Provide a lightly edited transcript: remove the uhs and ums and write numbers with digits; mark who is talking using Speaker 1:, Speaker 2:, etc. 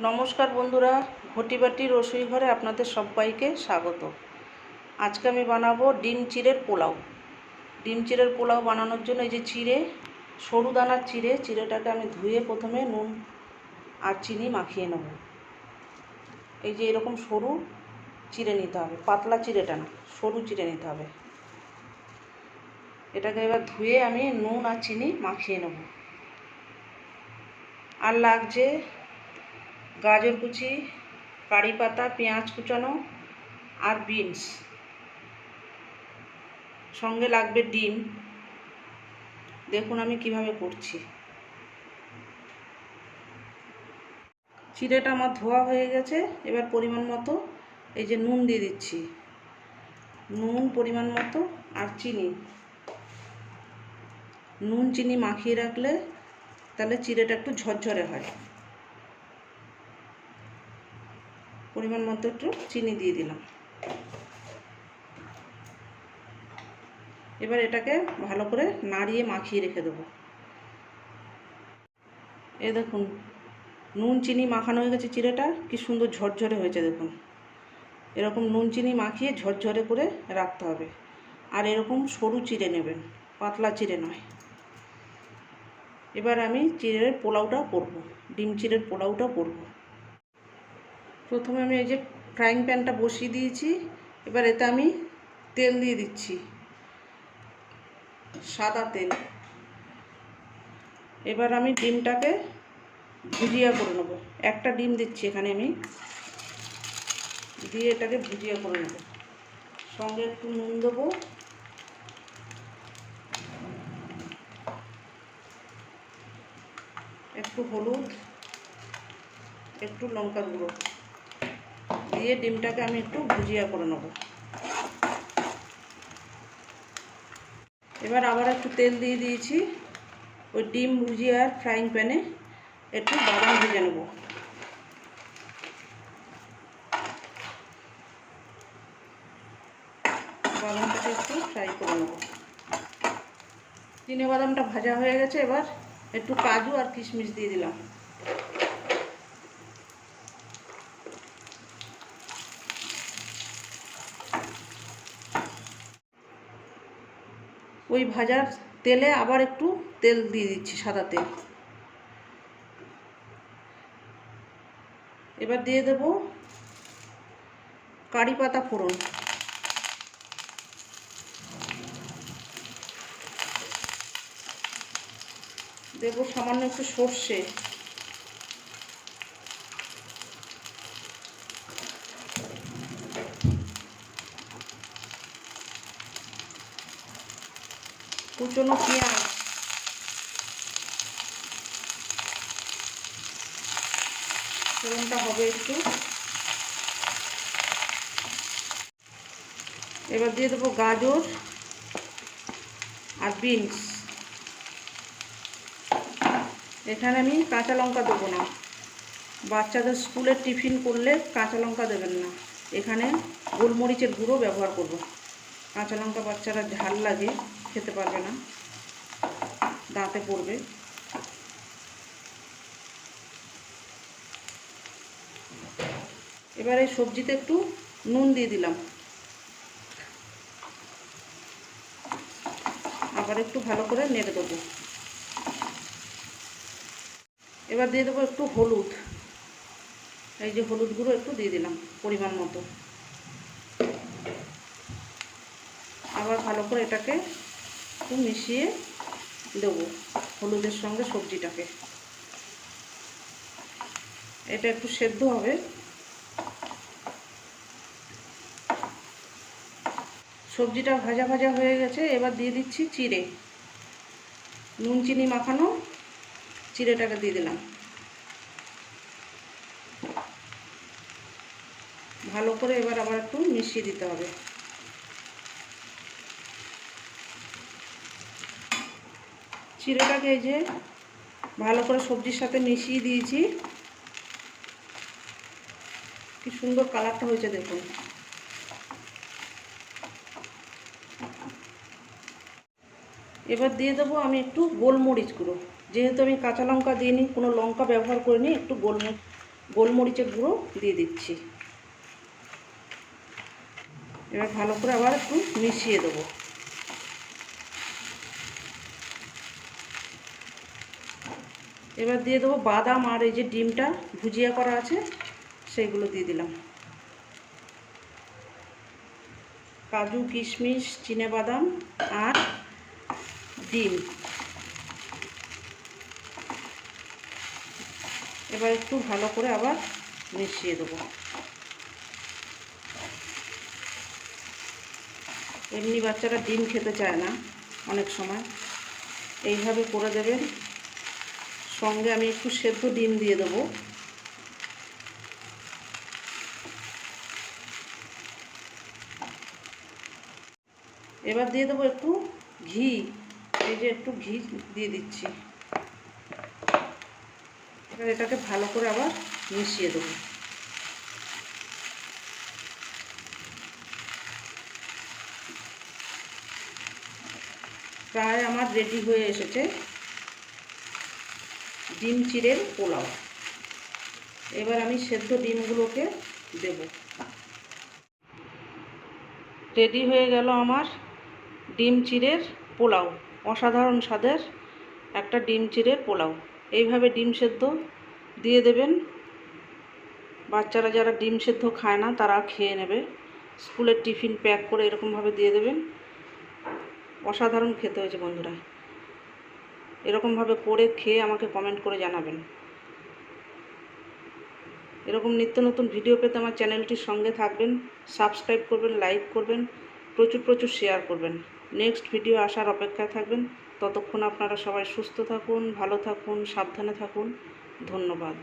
Speaker 1: নমস্কার বন্ধুরা, ঘটি বাটির রসুই ঘরে আপনাদের সবাইকে স্বাগত। আজকে আমি বানাবো ডিম চিড়ের পোলাও। ডিম চিড়ের পোলাও বানানোর জন্য এই যে চিড়ে, সরু দানার চিড়েটাকে আমি ধুয়ে প্রথমে নুন আর চিনি মাখিয়ে নেব। এই যে এরকম সরু চিড়ে নিতে হবে, পাতলা চিড়েটা না, সরু চিড়ে নিতে হবে। এটাকে এবার ধুয়ে আমি নুন আর চিনি মাখিয়ে নেব। আর লাগছে গাজর কুচি, কারি পাতা, পেঁয়াজ কুচানো আর বিনস, সঙ্গে লাগবে ডিম। দেখুন আমি কিভাবে করছি। চিড়েটা আমার ধোয়া হয়ে গেছে। এবার পরিমাণ মতো এই যে নুন দিয়ে দিচ্ছি, নুন পরিমাণ মতো আর চিনি। নুন চিনি মাখিয়ে রাখলে তাহলে চিড়েটা একটু ঝরঝরে হয়। পরিমাণ মতো একটু চিনি দিয়ে দিলাম। এবার এটাকে ভালো করে নাড়িয়ে মাখিয়ে রেখে দেবো। এ দেখুন নুন চিনি মাখানো হয়ে গেছে, চিড়েটা কি সুন্দর ঝরঝরে হয়েছে। দেখুন এরকম নুন চিনি মাখিয়ে ঝরঝরে করে রাখতে হবে। আর এরকম সরু চিড়ে নেবেন, পাতলা চিড়ে নয়। এবার আমি চিড়ের পোলাওটা করব, ডিম চিড়ের পোলাওটা করব। প্রথমে আমি এই যে ফ্রাইং প্যানটা বসিয়ে দিয়েছি। এবার এতে আমি তেল দিয়ে দিচ্ছি, সাদা তেল। এবার আমি ডিমটাকে ভুজিয়া করে নেব। একটা ডিম দিচ্ছি এখানে আমি, দিয়ে এটাকে ভুজিয়া করে নেব। সঙ্গে একটু নুন দেবো, একটু হলুদ, একটু লঙ্কার গুঁড়ো দিয়ে ডিমটাকে আমি একটু ভুজিয়া করে নেব। এবার আবার একটু তেল দিয়ে দিয়েছি। ওই ডিম ভুজিয়ার ফ্রাইং প্যানে একটু বাদাম ভেজে নেব। বাদামটাকে একটু ফ্রাই করে নেব। চিনে বাদামটা ভাজা হয়ে গেছে। এবার একটু কাজু আর কিশমিশ দিয়ে দিলাম। ওই ভাজার তেলে আবার একটু তেল দিয়ে দিচ্ছি, সাদা তেল। এবার দিয়ে দেব কারি পাতা ফোড়ন, দেব সামান্য একটু সর্ষে, কুচনো পেঁয়াজ, ফোড়নটা হবে একটু। এবার দিয়ে দেবো গাজর আর বিনস। এখানে আমি কাঁচা লঙ্কা দেবো না, বাচ্চাদের স্কুলে টিফিন করলে কাঁচা লঙ্কা দেবেন না। এখানে গোলমরিচের গুঁড়ো ব্যবহার করব। কাঁচা লঙ্কা বাচ্চারা ঝাল লাগে, খেতে পারবে না, দাঁতে পড়বে। এবার এই সবজিতে একটু নুন দিয়ে দিলাম। আবার একটু ভালো করে নেড়ে দেবো। এবার দিয়ে দেবো একটু হলুদ। এই যে হলুদ গুঁড়ো একটু দিয়ে দিলাম পরিমাণ মতো। আবার ভালো করে এটাকে একটু মিশিয়ে দেবো হলুদের সঙ্গে সবজিটাকে। এটা একটু সেদ্ধ হবে। সবজিটা ভাজা ভাজা হয়ে গেছে। এবার দিয়ে দিচ্ছি চিড়ে, নুন চিনি মাখানো চিড়েটাকে দিয়ে দিলাম। ভালো করে এবার আবার একটু মিশিয়ে দিতে হবে। চিড়েটাকে এই যে ভালো করে সবজির সাথে মিশিয়ে দিয়েছি। কি সুন্দর কালারটা হয়েছে দেখুন। এবার দিয়ে দেবো আমি একটু গোলমরিচ গুঁড়ো। যেহেতু আমি কাঁচা লঙ্কা দিইনি, কোনো লঙ্কা ব্যবহার করিনি, একটু গোলমরিচের গুঁড়ো দিয়ে দিচ্ছি। এবার ভালো করে আবার একটু মিশিয়ে দেবো। এবার দিয়ে দেবো বাদাম আর এই যে ডিমটা ভুজিয়া করা আছে সেইগুলো দিয়ে দিলাম। কাজু, কিশমিশ, চিনেবাদাম আর ডিম। এবার একটু ভালো করে আবার মিশিয়ে দেবো। এমনি বাচ্চারা ডিম খেতে চায় না অনেক সময়, এইভাবে করে দেবেন। সঙ্গে আমি একটু সেদ্ধ ডিম দিয়ে দেবো। এবার দিয়ে দেবো একটু ঘি। এই যে একটু ঘি দিয়ে দিচ্ছি। এবার এটাকে ভালো করে আবার মিশিয়ে দেবো। প্রায় আমার রেডি হয়ে এসেছে ডিম চিড়ের পোলাও। এবার আমি সেদ্ধ ডিমগুলোকে দেব। রেডি হয়ে গেল আমার ডিম চিড়ের পোলাও। অসাধারণ স্বাদের একটা ডিম চিড়ের পোলাও। এইভাবে ডিম সেদ্ধ দিয়ে দেবেন। বাচ্চারা যারা ডিম সেদ্ধ খায় না তারা খেয়ে নেবে। স্কুলের টিফিন প্যাক করে এরকমভাবে দিয়ে দেবেন। অসাধারণ খেতে হয়েছে বন্ধুরা। এরকমভাবে করে খেয়ে আমাকে কমেন্ট করে জানাবেন। এরকম নিত্য নতুন ভিডিও পেতে আমার চ্যানেলটির সঙ্গে থাকবেন। সাবস্ক্রাইব করবেন, লাইক করবেন, প্রচুর প্রচুর শেয়ার করবেন। নেক্সট ভিডিও আসার অপেক্ষায় থাকবেন। ততক্ষণ আপনারা সবাই সুস্থ থাকুন, ভালো থাকুন, সাবধানে থাকুন। ধন্যবাদ।